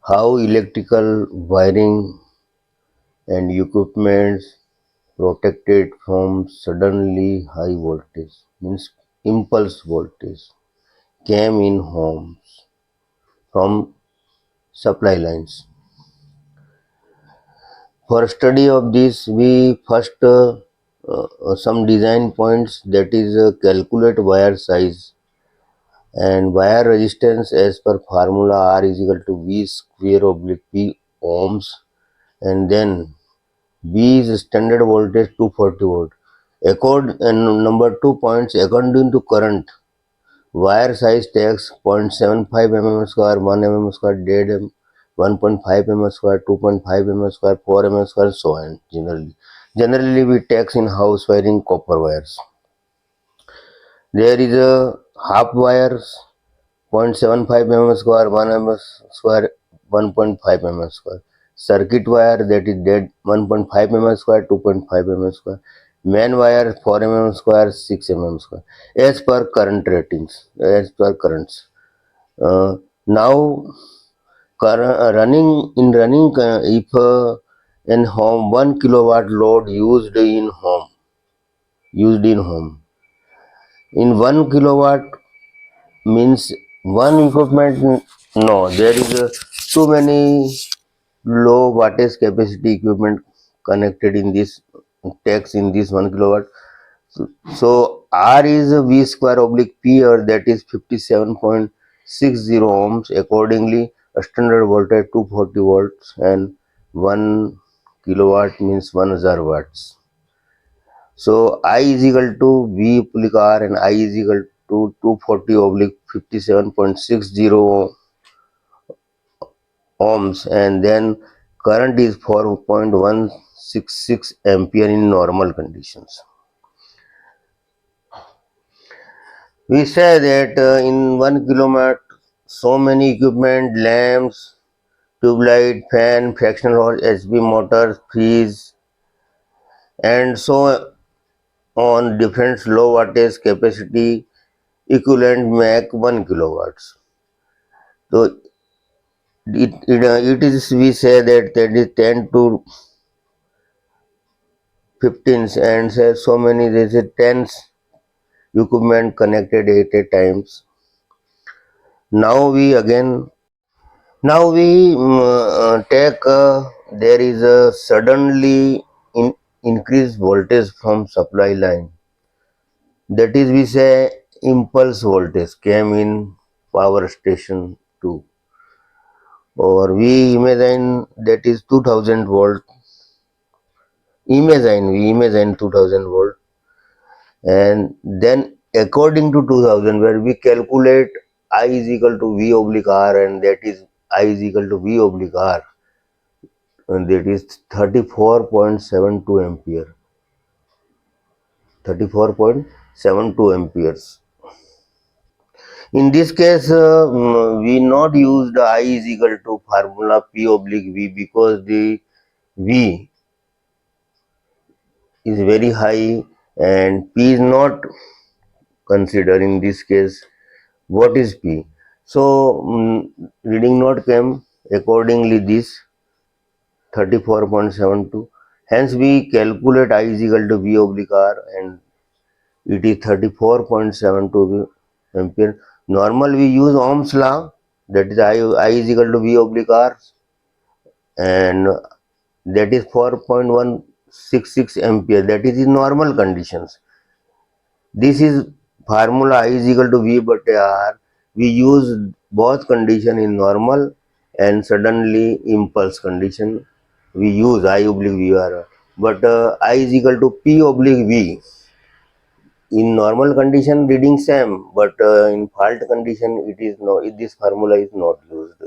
how electrical wiring and equipment protected from suddenly high voltage means impulse voltage came in homes from supply lines. For study of this, we first some design points, that is calculate wire size and wire resistance as per formula R is equal to V square oblique P ohms, and then B is standard voltage 240 volt. And number 2 points, according to current, wire size takes 0.75 mm square, 1 mm square, dead 1.5 mm square, 2.5 mm square, 4 mm square, so on. Generally we takes in house wiring copper wires. There is a half wires 0.75 mm square, 1 mm square, 1.5 mm square. Circuit wire, that is dead 1.5 mm square, 2.5 mm square. Main wire 4 mm square, 6 mm square. As per current ratings, as per currents. Now if in home 1 kilowatt load used in home in 1 kilowatt means one equipment. No, there is too many low wattage capacity equipment connected in this takes in this 1 kilowatt. So R is V square oblique P, or that is 57.60 ohms. Accordingly, a standard voltage 240 volts and 1 kilowatt means 1000 watts. So I is equal to V oblique R and I is equal to 240 oblique 57.60 ohms, and then current is 4.166 ampere in normal conditions. We say that in 1 kilowatt, so many equipment, lamps, tube light, fan, fractional horse, HB motors, fridge, and so on, different low wattage capacity equivalent make 1 kilowatts. So it is, we say that is 10 to 15, and say so many, there is 10 equipment connected at a times. Now we take there is a suddenly increased voltage from supply line, that is we say impulse voltage came in power station 2, or we imagine that is 2000 volt. We imagine 2000 volt, and then according to 2000, where we calculate I is equal to V oblique R, and that is I is equal to V oblique R, and that is 34.72 ampere. 34.72 amperes. In this case, we not use the I is equal to formula P oblique V, because the V is very high and P is not considered in this case. What is P? So reading not came accordingly this 34.72. Hence we calculate I is equal to V oblique R, and it is 34.72 ampere. Normal we use Ohm's law, that is I is equal to V oblique R, and that is 4.166 ampere, that is in normal conditions. This is formula I is equal to V by R. We use both condition in normal and suddenly impulse condition. We use I oblique V R, but I is equal to P oblique V. In normal condition reading same, but in fault condition it is no. This formula is not used,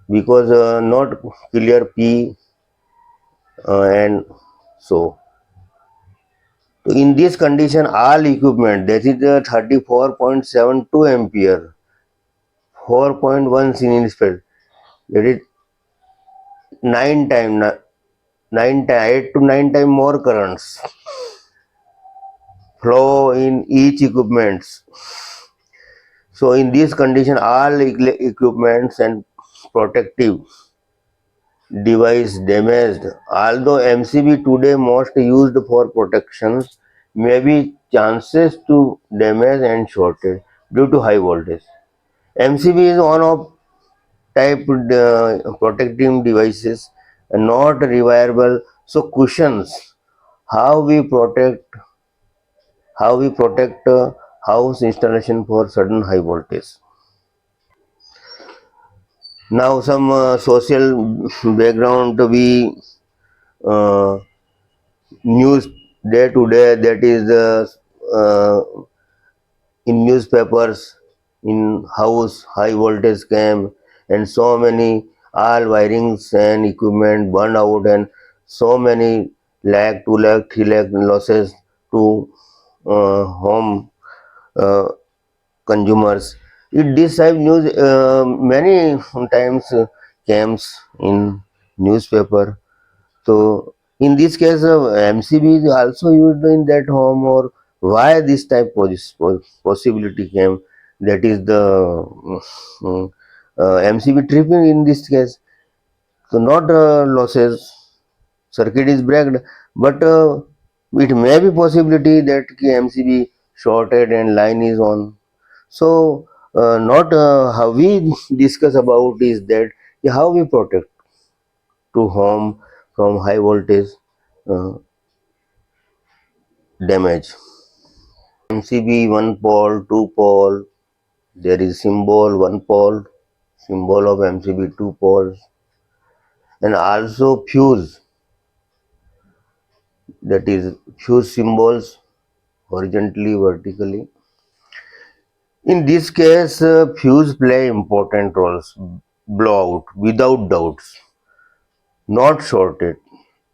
because not clear P, and so in this condition all equipment, that is 34.72 ampere, 4.1 in speed, that is 9 time 8 to 9 time more currents flow in each equipments. So in this condition all equipments and protective device damaged. Although MCB today most used for protections, may be chances to damage and shortage due to high voltage. MCB is one of type protective devices, not rewirable. So questions how we protect house installation for sudden high voltage. Now some social background we uh, news day to day, that is in newspapers, in house high voltage came, and so many all wirings and equipment burned out, and so many lakh 2 lakh 3 lakh losses to home uh, consumers. This type news many times comes in newspaper. So in this case, MCB is also used in that home, or why this type possibility came? That is the MCB tripping in this case. So not losses, circuit is breaked, but it may be possibility that MCB shorted and line is on. So not how we discuss about is that how we protect to home from high voltage uh, damage. MCB one pole, two pole, there is symbol one pole, symbol of MCB two poles, and also fuse, that is fuse symbols horizontally, vertically. In this case, fuse play important roles. Blowout without doubts, not shorted,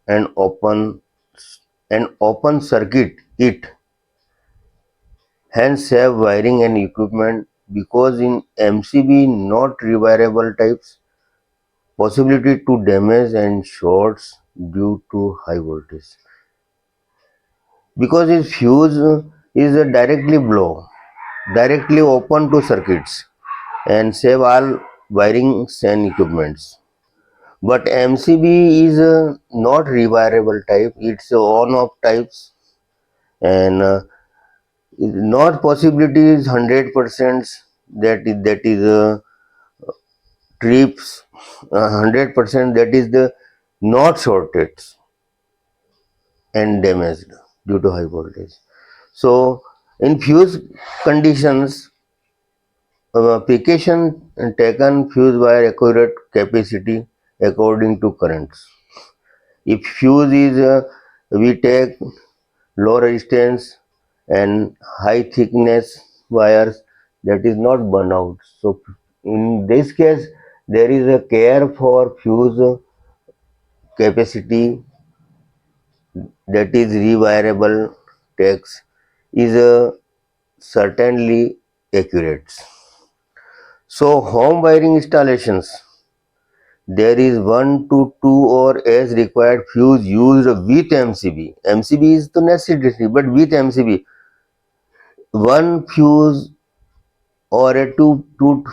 and open circuit it, hence save wiring and equipment, because in MCB not rewirable types, possibility to damage and shorts due to high voltage. Because its fuse is a directly blow, directly open to circuits and save all wirings and equipments. But MCB is not rewirable type, it's on off types, and not possibility is 100%, that is trips 100%, that is the not shorted and damaged due to high voltage. So in fuse conditions, application taken fuse wire accurate capacity according to currents. If fuse is we take low resistance and high thickness wires, that is not burnout. So in this case, there is a care for fuse capacity, that is rewirable text, is certainly accurate. So home wiring installations, there is 1 to 2 or as required fuse used with MCB. MCB is the necessity, but with MCB, one fuse or a two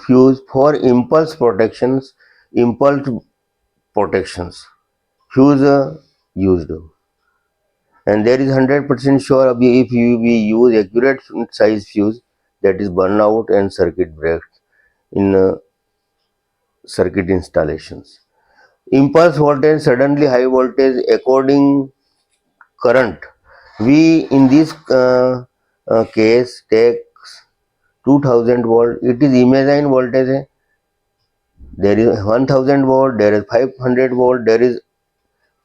fuse for impulse protections, fuse used. And there is 100% sure if we use accurate size fuse, that is burnout and circuit breaks in circuit installations. Impulse voltage, suddenly high voltage according current. We in this case take 2000 volt. It is imagine voltage. There is 1000 volt, there is 500 volt, there is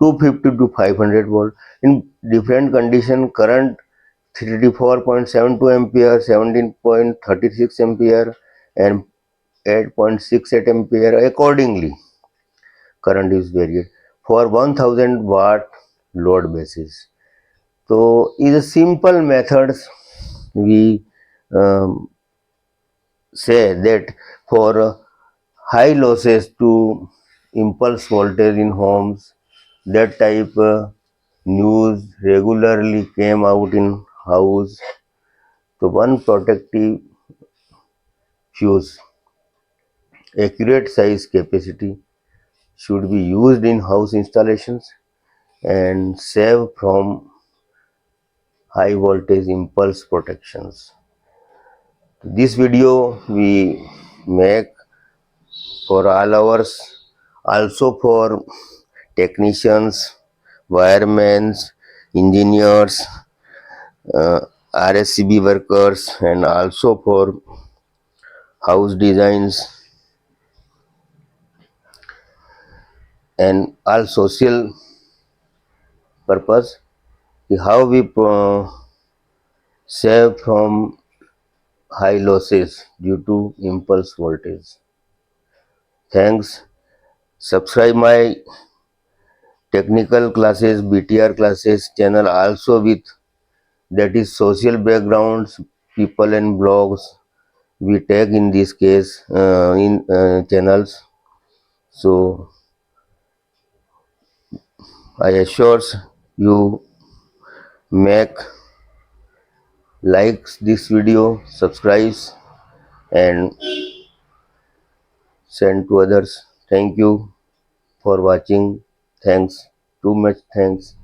250 to 500 volt. In different condition, current 34.72 ampere, 17.36 ampere, and 8.68 ampere. Accordingly, current is varied for 1000 watt load basis. So, is a simple methods we um, say that for high losses to impulse voltage in homes, that type news regularly came out in house. So one protective fuse, Accurate size capacity should be used in house installations and save from high voltage impulse protections. This video we make for all hours, also for technicians, wiremen, engineers, RSCB workers, and also for house designs and all social purpose. How we save from high losses due to impulse voltage. Thanks. Subscribe my technical classes, BTR classes channel also with that is social backgrounds, people and blogs we take in this case in channels. So I assure you make likes this video, subscribes and send to others. Thank you for watching. Thanks. Too much thanks.